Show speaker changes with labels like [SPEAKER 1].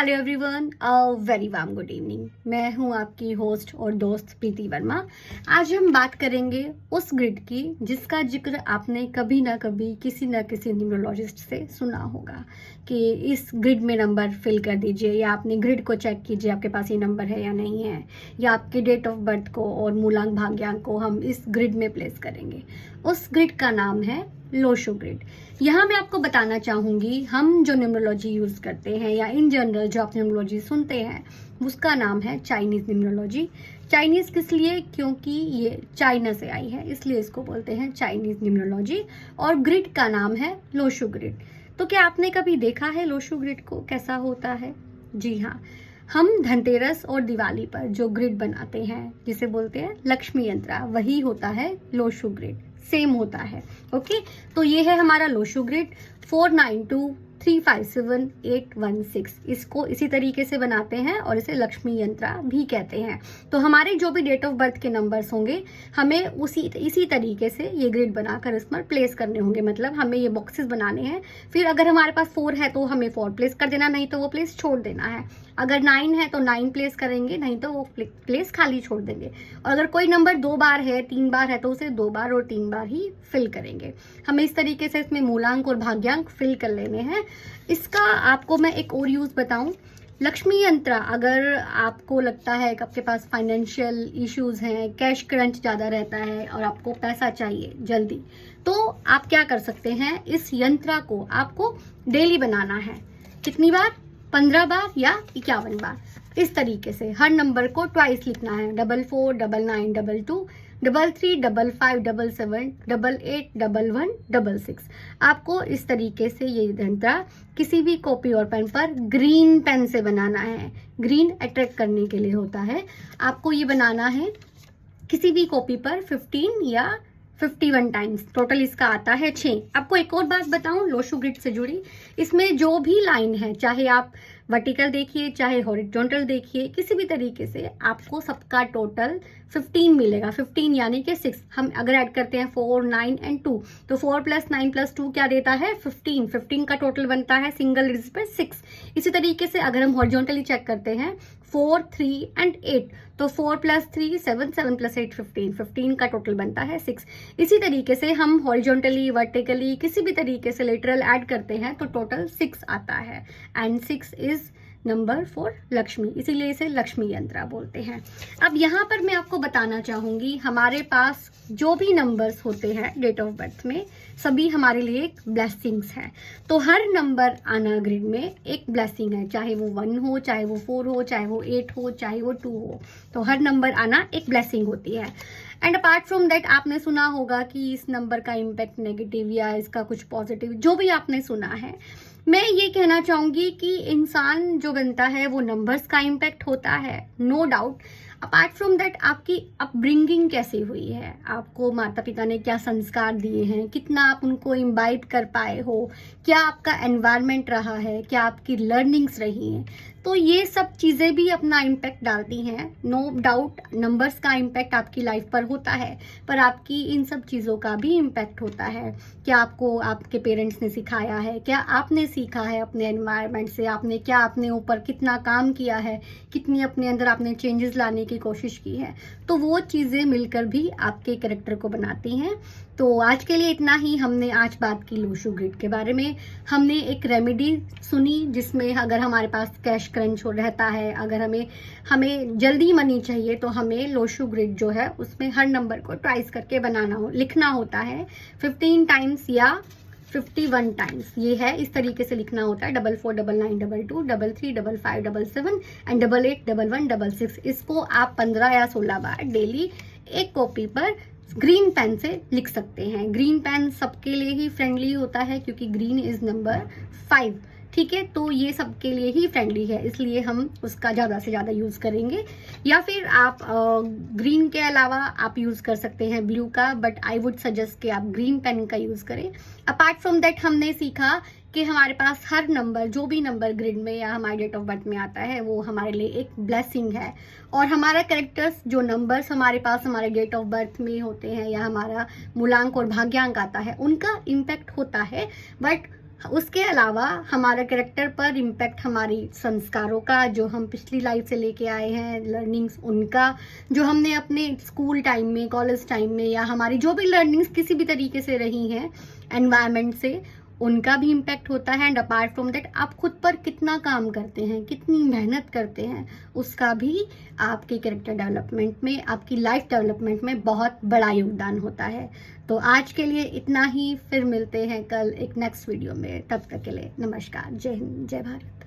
[SPEAKER 1] Hello everyone, very warm good evening. मैं हूं आपकी होस्ट और दोस्त प्रीति वर्मा। आज हम बात करेंगे उस ग्रिड की जिसका जिक्र आपने कभी ना कभी किसी न किसी न्यूमरोलॉजिस्ट से सुना होगा कि इस ग्रिड में नंबर फिल कर दीजिए, या आपने ग्रिड को चेक कीजिए आपके पास ये नंबर है या नहीं है, या आपके डेट ऑफ बर्थ को और मूलांक भाग्यांक को हम इस ग्रिड में प्लेस करेंगे। उस ग्रिड का नाम है लोशो ग्रिड। यहाँ मैं आपको बताना चाहूंगी, हम जो न्यूमरोलॉजी यूज करते हैं या इन जनरल जो आप न्यूमरोलॉजी सुनते हैं उसका नाम है चाइनीज न्यूमरोलॉजी। चाइनीज किस लिए? क्योंकि ये चाइना से आई है, इसलिए इसको बोलते हैं चाइनीज न्यूमरोलॉजी। और ग्रिड का नाम है लोशो ग्रिड। तो क्या आपने कभी देखा है लोशो ग्रिड को कैसा होता है? जी हाँ, हम धनतेरस और दिवाली पर जो ग्रिड बनाते हैं जिसे बोलते हैं लक्ष्मी यंत्रा, वही होता है लोशो ग्रिड, सेम होता है। ओके, तो ये है हमारा लोशो ग्रिड 492357 816। इसको इसी तरीके से बनाते हैं और इसे लक्ष्मी यंत्रा भी कहते हैं। तो हमारे जो भी डेट ऑफ बर्थ के नंबर्स होंगे हमें इसी तरीके से ये ग्रिड बनाकर इसमें प्लेस करने होंगे। मतलब हमें ये बॉक्सेस बनाने हैं। फिर अगर हमारे पास 4 है तो हमें 4 प्लेस कर देना, नहीं तो वो प्लेस छोड़ देना है। अगर 9 है तो 9 प्लेस करेंगे, नहीं तो वो प्लेस खाली छोड़ देंगे। और अगर कोई नंबर 2 बार है, 3 बार है, तो उसे 2 बार और 3 बार ही फिल करेंगे। हमें इस तरीके से इसमें मूलांक और भाग्यांक फिल कर लेने हैं। इसका आपको मैं एक और यूज बताऊं, लक्ष्मी यंत्रा अगर आपको लगता है कि आपके पास फाइनेंशियल इश्यूज हैं, कैश क्रंच ज़्यादा रहता है और आपको पैसा चाहिए जल्दी, तो आप क्या कर सकते हैं, इस यंत्रा को आपको डेली बनाना है। कितनी बार? 15 बार या 51 बार। इस तरीके से हर नंबर को ट्वाइस लिखना है। 44 99 22 33 55 77 88 11 66। आपको इस तरीके से ये यंत्र किसी भी कॉपी और पेन पर ग्रीन पेन से बनाना है। ग्रीन अट्रैक्ट करने के लिए होता है। आपको ये बनाना है किसी भी कॉपी पर 15 या 51 टाइम्स। टोटल इसका आता है 6। आपको एक और बात बताऊं लोशो ग्रिड से जुड़ी, इसमें जो भी लाइन है, चाहे आप वर्टिकल देखिए चाहे हॉरिजॉन्टल देखिए, किसी भी तरीके से आपको सबका टोटल 15 मिलेगा। 15 यानी कि 6। हम अगर ऐड करते हैं 4 9 एंड 2, तो 4 + 9 + 2 क्या देता है? 15। 15 का टोटल बनता है सिंगल डिजिट पर 6। इसी तरीके से अगर हम हॉरिजॉन्टली चेक करते हैं 4 3 एंड 8, तो 4 + 3 7 7 + 8 15। 15 का टोटल बनता है 6। इसी तरीके से हम हॉरिजॉन्टली वर्टिकली किसी भी तरीके से लेटरल ऐड करते हैं तो टोटल 6 आता है। And 6 is number for Lakshmi, इसीलिए इसे लक्ष्मी यंत्रा बोलते हैं। अब यहाँ पर मैं आपको बताना चाहूंगी, हमारे पास जो भी नंबर्स होते हैं डेट ऑफ बर्थ में, सभी हमारे लिए एक ब्लेसिंग्स है। तो हर नंबर आना ग्रिड में एक ब्लेसिंग है, चाहे वो 1 हो, चाहे वो 4 हो, चाहे वो 8 हो, चाहे वो 2 हो। तो हर नंबर आना एक ब्लेसिंग होती है। एंड अपार्ट फ्रॉम दैट आपने सुना होगा कि इस नंबर का इम्पैक्ट नेगेटिव या इसका कुछ पॉजिटिव, जो भी आपने सुना है। मैं ये कहना चाहूंगी कि इंसान जो बनता है वो नंबर्स का इम्पैक्ट होता है, no doubt. Apart from that आपकी अपब्रिंगिंग कैसी हुई है, आपको माता पिता ने क्या संस्कार दिए हैं, कितना आप उनको इम्बाइब कर पाए हो, क्या आपका एनवायरनमेंट रहा है, क्या आपकी लर्निंग्स रही हैं, तो ये सब चीज़ें भी अपना इम्पैक्ट डालती हैं। नो डाउट नंबर्स का इम्पैक्ट आपकी लाइफ पर होता है, पर आपकी इन सब चीज़ों का भी इम्पैक्ट होता है। क्या आपको आपके पेरेंट्स ने सिखाया है, क्या आपने सीखा है अपने एनवायरनमेंट से, आपने क्या अपने ऊपर कितना काम किया है, कितनी अपने अंदर आपने चेंजेस लाने की कोशिश की है, तो वो चीज़ें मिलकर भी आपके कैरेक्टर को बनाती हैं। तो आज के लिए इतना ही। हमने आज बात की लोशो ग्रिड के बारे में। हमने एक रेमेडी सुनी जिसमें अगर हमारे पास कैश क्रंच हो रहता है, अगर हमें जल्दी मनी चाहिए, तो हमें लोशो ग्रिड जो है उसमें हर नंबर को ट्वाइस करके लिखना होता है 15 टाइम्स या 51 टाइम्स। ये है, इस तरीके से लिखना होता है 44 99 22 33 55 77 एंड 88 11 66। इसको आप 15 या 16 बार डेली एक कॉपी पर ग्रीन पेन से लिख सकते हैं। ग्रीन पेन सबके लिए ही फ्रेंडली होता है क्योंकि ग्रीन इज नंबर 5। ठीक है, तो ये सबके लिए ही फ्रेंडली है, इसलिए हम उसका ज़्यादा से ज़्यादा यूज़ करेंगे। या फिर आप ग्रीन के अलावा आप यूज़ कर सकते हैं ब्लू का, बट आई वुड सजेस्ट कि आप ग्रीन पेन का यूज़ करें। अपार्ट फ्रॉम दैट हमने सीखा कि हमारे पास हर नंबर, जो भी नंबर ग्रिड में या हमारे डेट ऑफ बर्थ में आता है, वो हमारे लिए एक ब्लेसिंग है। और हमारा कैरेक्टर्स, जो नंबर्स हमारे पास हमारे डेट ऑफ बर्थ में होते हैं या हमारा मूलांक और भाग्यांक आता है, उनका इम्पैक्ट होता है। बट उसके अलावा हमारा कैरेक्टर पर इम्पैक्ट हमारी संस्कारों का, जो हम पिछली लाइफ से लेके आए हैं, लर्निंग्स उनका, जो हमने अपने स्कूल टाइम में, कॉलेज टाइम में, या हमारी जो भी लर्निंग्स किसी भी तरीके से रही हैं एनवायरनमेंट से, उनका भी इम्पैक्ट होता है। एंड अपार्ट फ्रॉम दैट, आप खुद पर कितना काम करते हैं, कितनी मेहनत करते हैं, उसका भी आपके कैरेक्टर डेवलपमेंट में, आपकी लाइफ डेवलपमेंट में बहुत बड़ा योगदान होता है। तो आज के लिए इतना ही, फिर मिलते हैं कल एक नेक्स्ट वीडियो में। तब तक के लिए नमस्कार, जय हिंद, जय भारत।